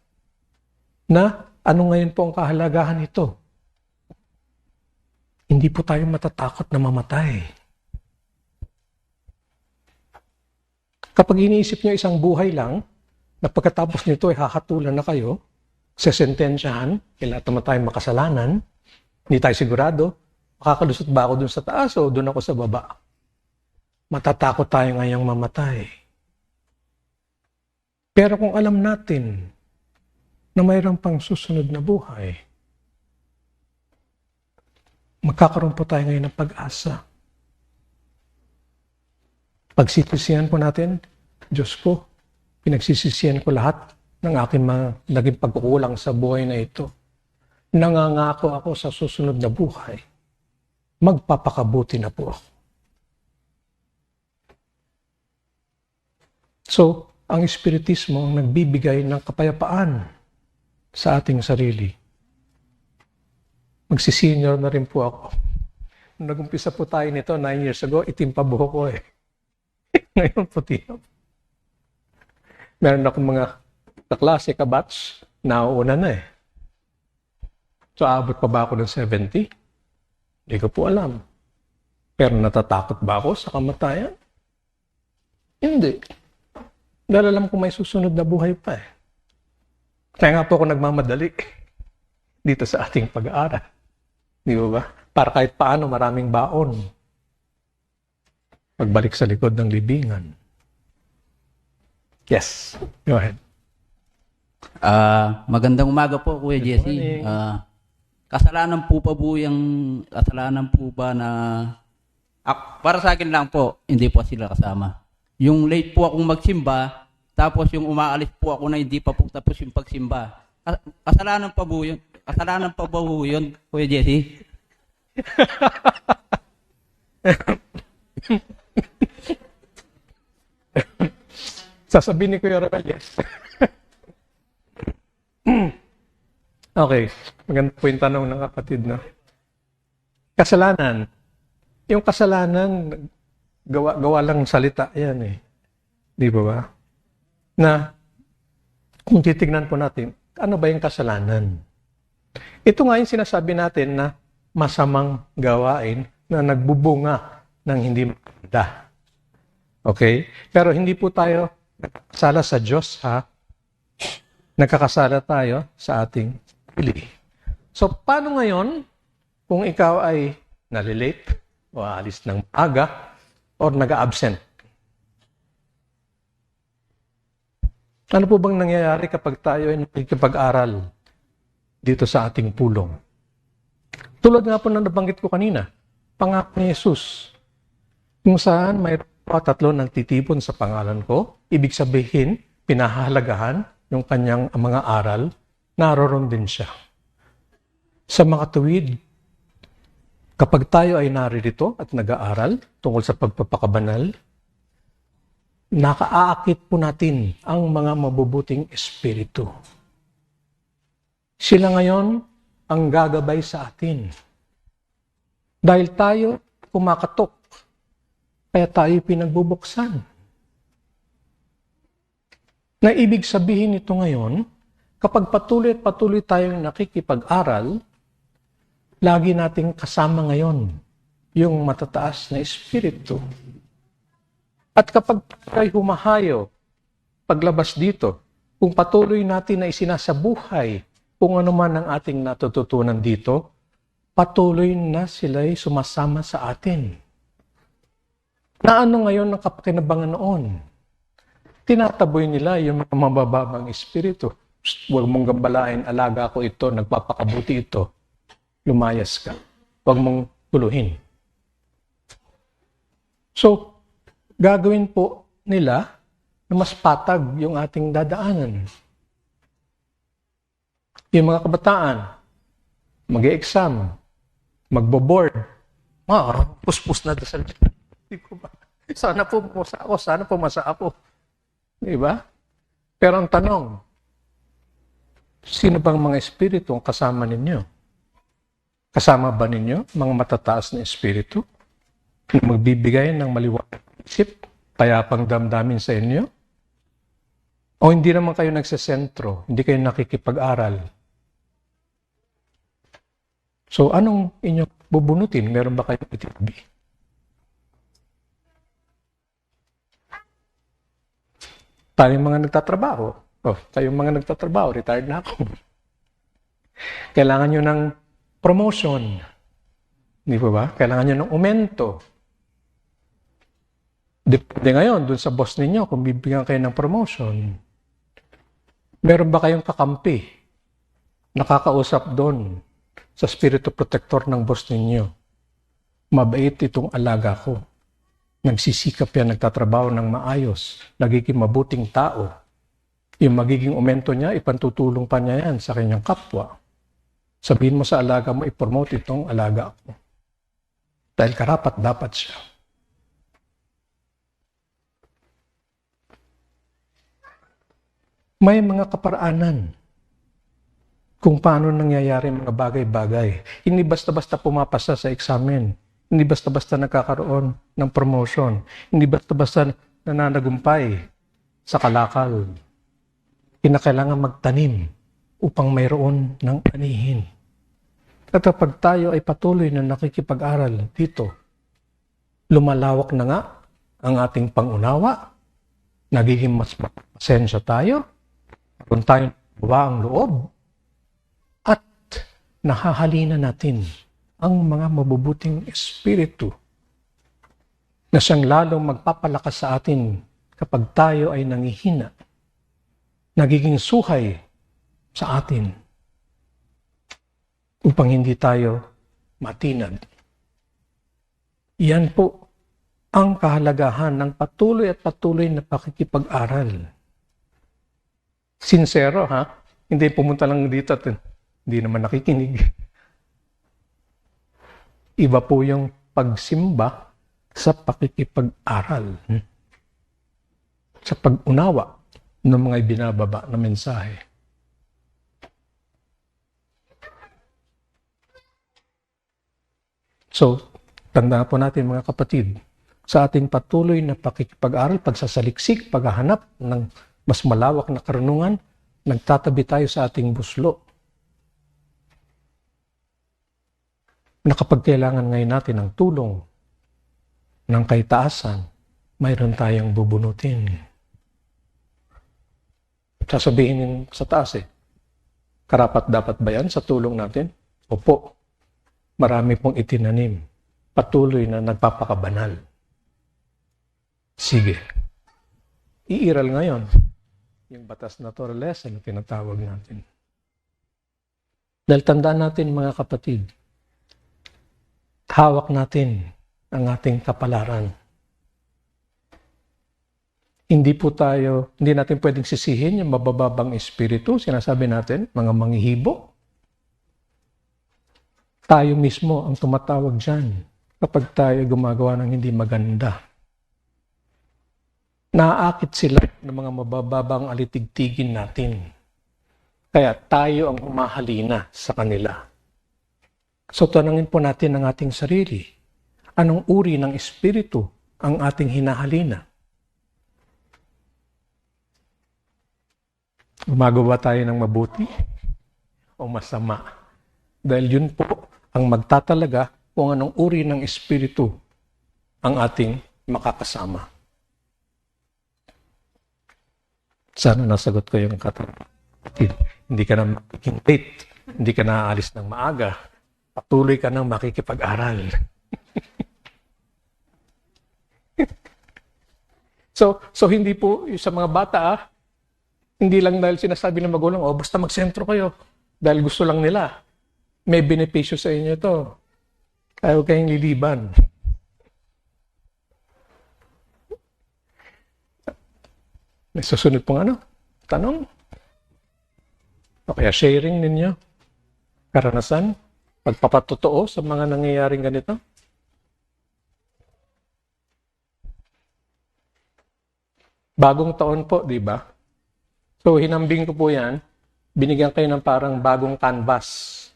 na ano ngayon po ang kahalagahan nito. Hindi po tayo matatakot na mamatay. Kapag iniisip nyo isang buhay lang, na pagkatapos nito ay hahatulan na kayo, sesentensyahan, kailangan naman tayong makasalanan, hindi tayo sigurado, makakalusot ba ako dun sa taas o dun ako sa baba? Matatakot tayo ngayong mamatay. Pero kung alam natin na mayroong pang susunod na buhay, magkakaroon po tayo ngayon ng pag-asa. Pagsisisihan po natin, Diyos ko, pinagsisisihan ko lahat ng aking mga naging pagkukulang sa buhay na ito. Nangangako ako sa susunod na buhay. Magpapakabuti na po ako. So, ang Espiritismo ang nagbibigay ng kapayapaan sa ating sarili. Magsisenior na rin po ako. Nung nag-umpisa po tayo nito 9 years ago, itim pa buhok ko eh. Ngayon puti na. Meron akong mga kaklase, kabatch, nauuna na eh. So, aabot pa ba ako ng 70? Hindi ko po alam. Pero natatakot ba ako sa kamatayan? Hindi. Dahil alam ko may susunod na buhay pa eh. Kaya nga po ako nagmamadali dito sa ating pag-aaral. Di ba? Para kahit paano maraming baon. Pagbalik sa likod ng libingan. Yes. Go ahead. Magandang umaga po, Kuya Good Jesse. morning. Kasalanan po ba na para sa akin lang po, hindi po sila kasama. Yung late po akong magsimba, tapos yung umaalis po ako na hindi pa po tapos yung pagsimba. Kasalanan pa po yun? Kasalanan pa ba po yun, Kuya Jesse? Sasabihin ni Kuya Rafael, yes. Okay. Maganda po yung tanong ng kapatid, no? Kasalanan. Yung kasalanan, gawa lang salita yan eh. Di ba ba? Na, kung titignan po natin, ano ba yung kasalanan? Ito nga yung sinasabi natin na masamang gawain na nagbubunga ng hindi maganda. Okay? Pero hindi po tayo nagkakasala sa Diyos, ha? Nagkakasala tayo sa ating pili. So, paano ngayon kung ikaw ay nalilate o aalis ng aga or nag-absent? Ano po bang nangyayari kapag tayo ay nakikipag-aral dito sa ating pulong? Tulad nga po na nabanggit ko kanina, pangako ni Jesus, kung saan may 3 nagtitipon sa pangalan ko, ibig sabihin, pinahahalagahan yung kanyang mga aral, naroon din siya. Sa mga tuwid, kapag tayo ay naririto at nag-aaral tungkol sa pagpapakabanal, nakaaakit po natin ang mga mabubuting espiritu. Sila ngayon ang gagabay sa atin. Dahil tayo kumakatok, kaya tayo pinagbubuksan. Na ibig sabihin nito ngayon, kapag patuloy at patuloy tayong nakikipag-aral, lagi nating kasama ngayon yung matataas na espiritu. At kapag tayo humahayo, paglabas dito, kung patuloy natin na isinasabuhay kung ano man ang ating natututunan dito, patuloy na sila'y sumasama sa atin. Na ano ngayon ang kapakinabangan noon? Tinataboy nila yung mga mabababang espiritu. Huwag mong gambalain, alaga ko ito, nagpapakabuti ito. Lumayas ka. Huwag mong tuluhin. So, gagawin po nila na mas patag yung ating dadaanan. Yung mga kabataan, mag-e-exam, magbo-board, puspos na dasal. Hindi ko ba? Sana po masa ako, sana po masa ako. Di ba? Pero ang tanong, sino bang mga espiritu ang kasama ninyo? Kasama ba ninyo mga matataas na espiritu na magbibigay ng maliwanag isip, payapang damdamin sa inyo? O hindi naman kayo nagsesentro, hindi kayo nakikipag-aral? So anong inyong bubunutin? Meron ba kayong itinabi? Tayong mga nagtatrabaho. Tayong mga nagtatrabaho, retired na ako. Kailangan nyo ng promotion. Di ba ba? Kailangan nyo ng aumento. Depende ngayon dun sa boss ninyo kung bibigyan kayo ng promotion. Meron ba kayong kakampi? Nakakausap doon sa spirito protector ng boss ninyo. Mabait itong alaga ko. Nagsisikap yan, nagtatrabaho ng maayos. Nagiging mabuting tao. Yung magiging aumento niya, ipantutulong pa niya yan sa kanyang kapwa. Sabihin mo sa alaga mo, i-promote itong alaga ko. Dahil karapat dapat siya. May mga kaparaanan kung paano nangyayari mga bagay-bagay. Hindi basta-basta pumapasa sa examen. Hindi basta-basta nagkakaroon ng promotion. Hindi basta-basta nananagumpay sa kalakal. Kinakailangan magtanim upang mayroon ng anihin. At kapag tayo ay patuloy na nakikipag-aral dito, lumalawak na nga ang ating pangunawa, nagiging mas pasensya tayo, kung tayo bawa ang loob, at nahahalina natin ang mga mabubuting espiritu na siyang lalong magpapalakas sa atin kapag tayo ay nangihina nagiging suhay sa atin upang hindi tayo matinag. Yan po ang kahalagahan ng patuloy at patuloy na pakikipag-aral. Sincero, ha? Hindi pumunta lang dito at hindi naman nakikinig. Iba po yung pagsimba sa pakikipag-aral. Sa pag-unawa ng mga ibinababa na mensahe. So, tandaan po natin mga kapatid, sa ating patuloy na pakikipag-aral, pagsasaliksik, paghahanap ng mas malawak na karunungan, nagtatabi tayo sa ating buslo. Na kapag kailangan ngayon natin ng tulong, ng kaitaasan, mayroon tayong bubunutin. Sasabihin sa taas karapat dapat ba yan sa tulong natin? Opo, marami pong itinanim. Patuloy na nagpapakabanal. Sige. Iiral ngayon yung batas naturalesa na tinatawag natin. Dahil tandaan natin mga kapatid, hawak natin ang ating kapalaran. Hindi natin pwedeng sisihin yung mabababang espiritu, sinasabi natin, mga manghihibo. Tayo mismo ang tumatawag dyan kapag tayo gumagawa ng hindi maganda. Naaakit sila ng mga mabababang alitigtigin natin. Kaya tayo ang humahalina sa kanila. So tanungin po natin ang ating sarili. Anong uri ng espiritu ang ating hinahalina? Gumagawa tayo ng mabuti o masama? Dahil yun po ang magtatalaga kung anong uri ng espiritu ang ating makakasama. Sana nasagot ko yung kapatid. Hindi ka na magiging late. Hindi ka na aalis ng maaga. Patuloy ka nang makikipag-aral. So hindi po sa mga bata, hindi lang dahil sinasabi ng magulang, basta magsentro kayo. Dahil gusto lang nila. May benepisyo sa inyo ito. Kaya huwag kayong liliban. May susunod pong tanong? O kaya sharing ninyo? Karanasan? Pagpapatotoo sa mga nangyayaring ganito? Bagong taon po, di ba? So, hinambing ko po yan. Binigyan kayo ng parang bagong canvas.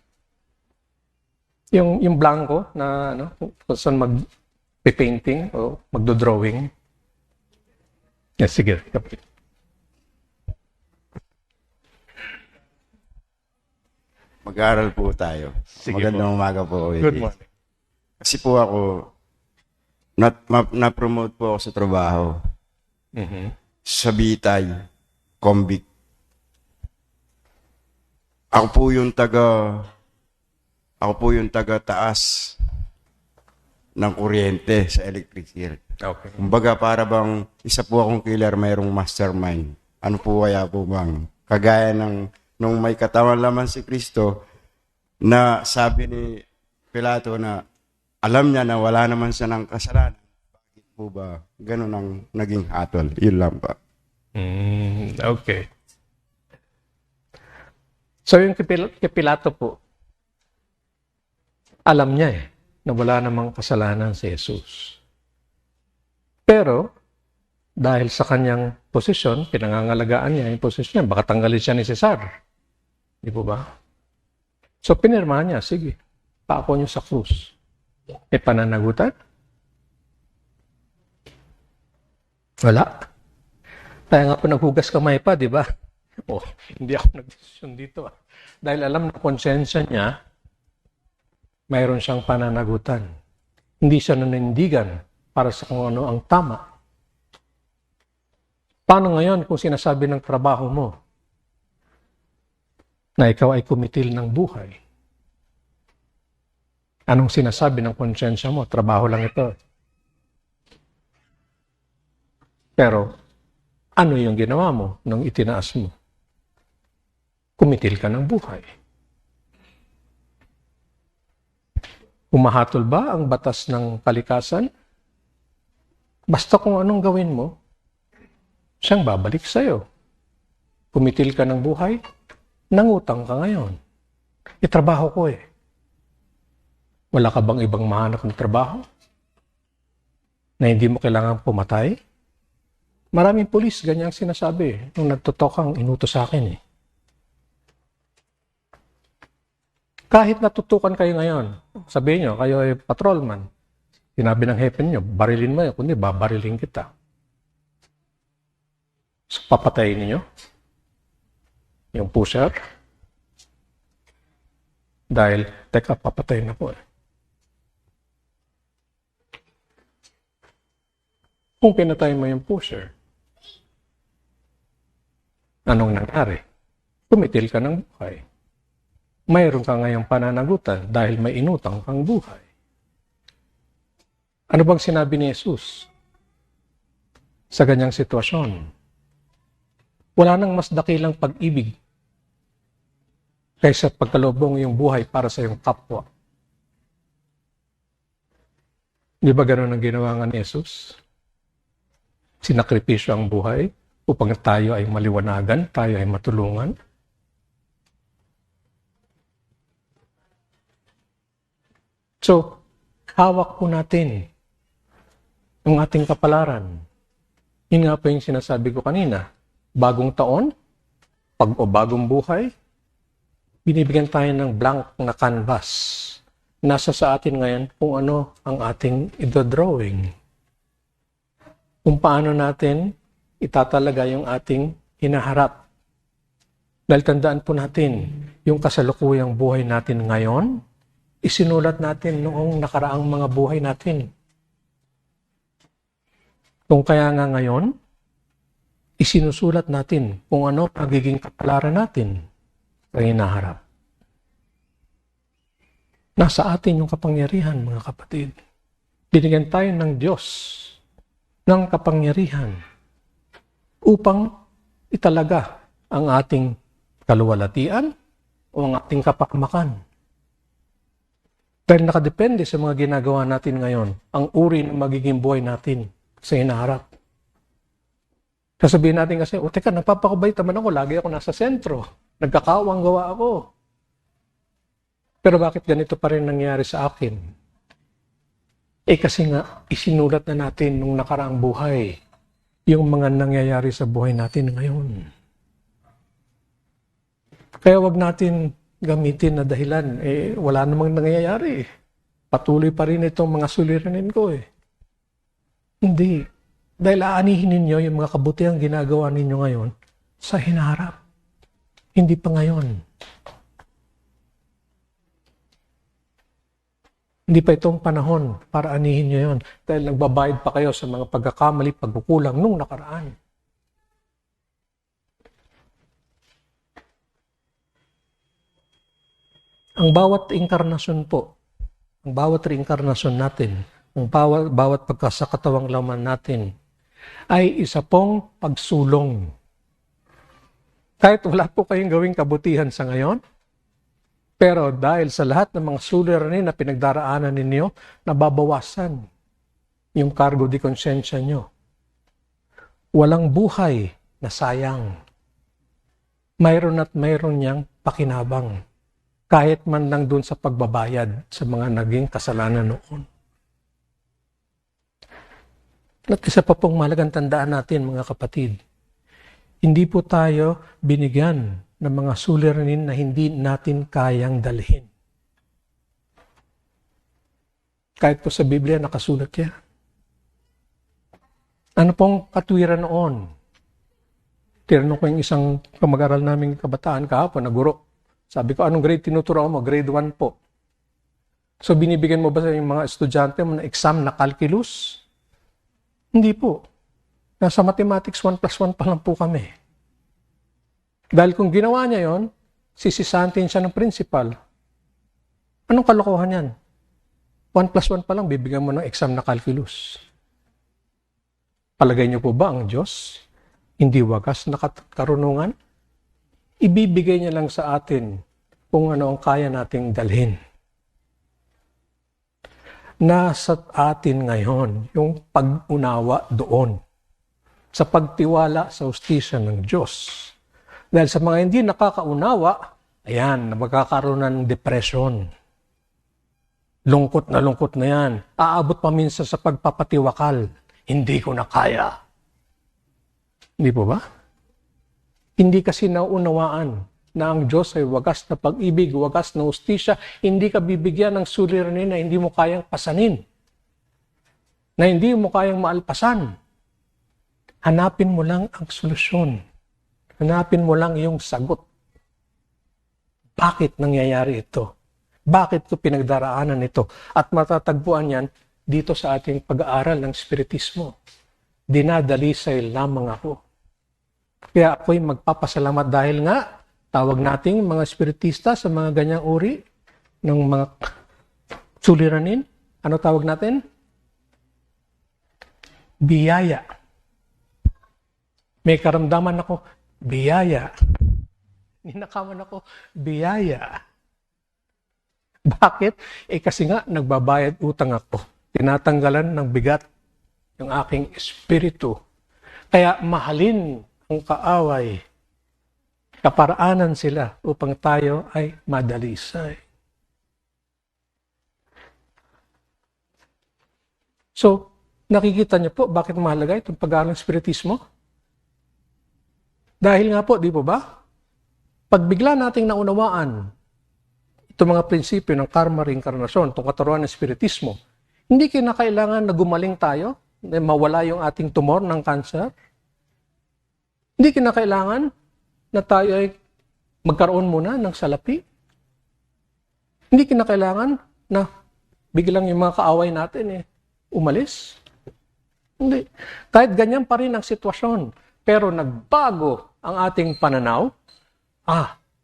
Yung blanco na kung saan mag-painting o magdo-drawing. Yes, sige. Mag-aaral po tayo. Sige Magandang umaga po. Good morning. Kasi po ako, na-promote po ako sa trabaho. Mm-hmm. Sa Bitay, Combic. Ako po yung taga-taas ng kuryente sa electric. Okay. Kumbaga para bang isa po akong killer, mayroong mastermind. Ano po kaya po bang? Kagaya nung may katawan laman si Kristo na sabi ni Pilato na alam niya na wala naman siya ng kasalanan. Bakit po ba ganun ang naging hatol? Yun lang pa. Okay. So yung kay Pilato po, alam niya na wala namang kasalanan si Jesus. Pero, dahil sa kanyang posisyon, pinangangalagaan niya yung posisyon niya, baka tanggalin siya ni Cesar. Di po ba? So, pinirmahan niya, sige, paako niyo sa krus. May pananagutan? Wala. Kaya nga po naghugas kamay pa, di ba? Hindi ako nagdesisyon dito. Dahil alam na konsensya niya, mayroon siyang pananagutan. Hindi siya nanindigan para sa kung ano ang tama. Paano ngayon kung sinasabi ng trabaho mo na ikaw ay kumitil ng buhay? Anong sinasabi ng konsensya mo? Trabaho lang ito. Pero, ano yung ginawa mo nung itinaas mo? kumitil ka ng buhay. Humahatol ba ang batas ng kalikasan? Basta kung anong gawin mo, siyang babalik sa'yo. Kumitil ka ng buhay, nangutang ka ngayon. Itrabaho ko eh. Wala ka bang ibang mahanap ng trabaho? Na hindi mo kailangan pumatay? Maraming pulis, ganyang sinasabi. Nung nagtutokang inutos sa akin eh. Kahit natutukan kayo ngayon, sabihin nyo, kayo ay patrolman. Sinabi ng hepe nyo, barilin mo yun, kundi babarilin kita. So, papatayin niyo yung pusher. Dahil, teka, papatayin ako eh. Kung pinatay mo yung pusher, anong nangyari? Kumitil ka ng buhay. Mayroon ka ngayong pananagutan dahil may inutang kang buhay. Ano bang sinabi ni Jesus sa ganyang sitwasyon? Wala nang mas dakilang pag-ibig kaysa pagkalubong yung buhay para sa iyong kapwa. Di ba gano'n ang ginawa nga ni Jesus? Sinakripisyo ang buhay upang tayo ay maliwanagan, tayo ay matulungan. So, hawak po natin ang ating kapalaran. Yun nga po yung sinasabi ko kanina. Bagong taon, bagong buhay, binibigyan tayo ng blank na canvas. Nasa sa atin ngayon kung ano ang ating idodrawing. Kung paano natin itatalaga yung ating hinaharap. Dahil tandaan po natin, yung kasalukuyang buhay natin ngayon, isinulat natin noong nakaraang mga buhay natin. Kung kaya nga ngayon, isinusulat natin kung ano pagiging kapalaran natin sa hinaharap. Nasa atin yung kapangyarihan, mga kapatid. Binigyan tayo ng Diyos ng kapangyarihan upang italaga ang ating kaluwalhatian o ang ating kapakamakan. Dahil nakadepende sa mga ginagawa natin ngayon, ang uri ng magiging buhay natin sa hinaharap. Sasabihin natin kasi, teka, napapakabait naman ako, lagi ako nasa sentro. Nagkakawang gawa ako. Pero bakit ganito pa rin nangyari sa akin? Kasi nga, isinulat na natin nung nakaraang buhay yung mga nangyayari sa buhay natin ngayon. Kaya wag natin gamitin na dahilan, wala namang nangyayari. Patuloy pa rin itong mga suliranin ko eh. Hindi. Dahil aanihin ninyo yung mga kabutihang ginagawa ninyo ngayon sa hinaharap. Hindi pa ngayon. Hindi pa itong panahon para anihin nyo yun. Dahil nagbabayad pa kayo sa mga pagkakamali, pagkukulang nung nakaraan. Ang bawat inkarnasyon po, ang bawat reinkarnasyon natin, ang bawat pagkasakatawang laman natin, ay isa pong pagsulong. Kahit wala po kayong gawing kabutihan sa ngayon, pero dahil sa lahat ng mga suliranin na pinagdaraanan ninyo, nababawasan yung cargo di konsensya nyo. Walang buhay na sayang. Mayroon at mayroon niyang pakinabang. Kahit man lang dun sa pagbabayad sa mga naging kasalanan noon. At isa pa pong mahalagang tandaan natin, mga kapatid, hindi po tayo binigyan ng mga suliranin na hindi natin kayang dalhin. Kahit po sa Biblia, nakasulat yan. Ano pong katwiran noon? Tinanong ko yung isang kamag-aral naming kabataan kahapon na guro. Sabi ko, anong grade tinuturo mo? Grade 1 po. So, binibigyan mo ba sa yung mga estudyante mo na exam na calculus? Hindi po. Nasa mathematics 1 plus 1 pa lang po kami. Dahil kung ginawa niya yon, sisisantin siya ng principal. Anong kalokohan yan? 1 plus 1 pa lang, bibigyan mo ng exam na calculus. Palagay niyo po ba ang Diyos hindi wagas na karunungan? ibibigay niya lang sa atin kung ano ang kaya nating dalhin. Nasa atin ngayon yung pag-unawa doon sa pagtiwala sa hustisya ng Diyos. Dahil sa mga hindi nakakaunawa, ayan, magkakaroon ng depression. Lungkot na yan. Aabot pa minsan sa pagpapatiwakal. Hindi ko na kaya. Hindi po ba? Hindi kasi naunawaan na ang Diyos ay wagas na pag-ibig, wagas na hustisya. Hindi ka bibigyan ng suliranin na hindi mo kayang pasanin. Na hindi mo kayang maalpasan. Hanapin mo lang ang solusyon. Hanapin mo lang yung sagot. Bakit nangyayari ito? Bakit ko pinagdaraanan ito? At matatagpuan yan dito sa ating pag-aaral ng Spiritismo. Dinadalisay lamang ako. Kaya ako'y magpapasalamat dahil nga tawag nating mga Spiritista sa mga ganyang uri ng mga suliranin. Ano tawag natin? Biyaya. May karamdaman ako, biyaya. Ninakaman ako, biyaya. Bakit? Kasi nga, nagbabayad utang ako. Tinatanggalan ng bigat yung aking espiritu. Kaya mahalin ang kaaway. Kaparaanan sila upang tayo ay madalisay. So, nakikita niyo po bakit mahalaga itong pag-aaral ng Spiritismo? Dahil nga po, di po ba? Pag bigla nating naunawaan itong mga prinsipyo ng karma, reinkarnasyon, itong katuruan ng Spiritismo, hindi kinakailangan na gumaling tayo, na mawala yung ating tumor ng cancer. Hindi kinakailangan na tayo ay magkaroon muna ng salapi. Hindi kinakailangan na biglang yung mga kaaway natin umalis. Hindi. Kahit ganyan pa rin ang sitwasyon. Pero nagbago ang ating pananaw,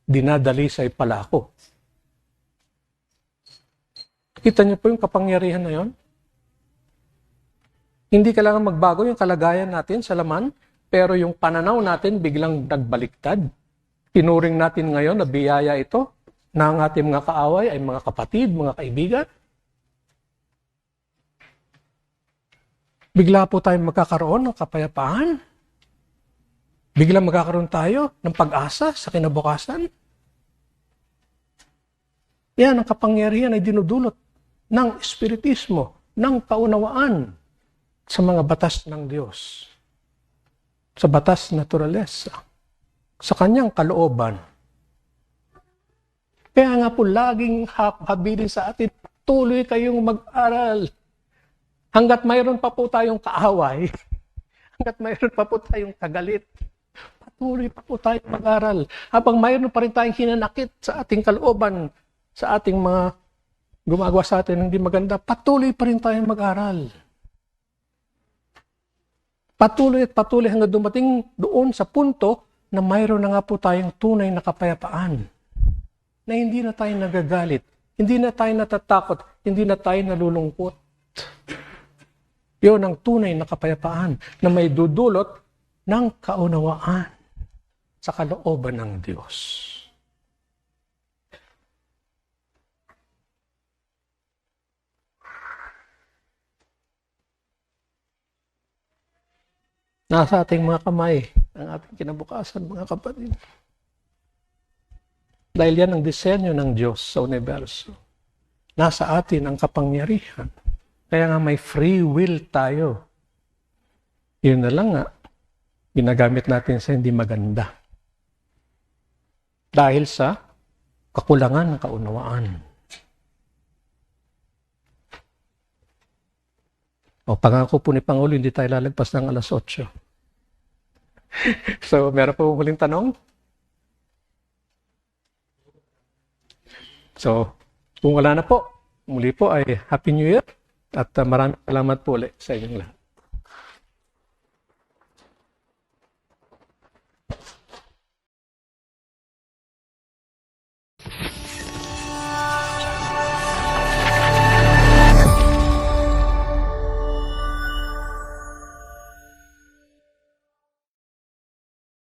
dinadalisay pala ako. Kita niyo po yung kapangyarihan na yon? Hindi kailangan magbago yung kalagayan natin sa laman, pero yung pananaw natin biglang nagbaliktad. Tinuring natin ngayon na biyaya ito na ang ating mga kaaway ay mga kapatid, mga kaibigan. Bigla po tayong magkakaroon ng kapayapaan. Bigla magkakaroon tayo ng pag-asa sa kinabukasan. Yan ang kapangyarihan ay dinudulot ng Espiritismo, ng kaunawaan sa mga batas ng Diyos. Sa batas naturalesa, sa kanyang kalooban. Kaya nga po laging habilin sa atin, tuloy kayong mag-aral. Hanggat mayroon pa po tayong kaaway, hanggat mayroon pa po tayong kagalit, patuloy pa po tayong mag-aral. Habang mayroon pa rin tayong hinanakit sa ating kalooban, sa ating mga gumagawa sa atin ng hindi maganda, patuloy pa rin tayong mag-aral. Patuloy at patuloy hanggang dumating doon sa punto na mayroon na nga po tayong tunay na kapayapaan. Na hindi na tayo nagagalit, hindi na tayo natatakot, hindi na tayo nalulungkot. Yun ang tunay na kapayapaan na may dudulot ng kaunawaan sa kalooban ng Diyos. Nasa ating mga kamay ang ating kinabukasan, mga kapatid. Dahil yan ang disenyo ng Diyos sa universo. Nasa atin ang kapangyarihan. Kaya nga may free will tayo. Yun na lang nga, ginagamit natin sa hindi maganda. Dahil sa kakulangan ng kaunawaan. Pangako po ni Pangulo, hindi tayo lalagpas ng 8:00. So, meron po huling tanong? So, kung wala na po, muli po ay Happy New Year at maraming salamat po ulit sa inyong lahat.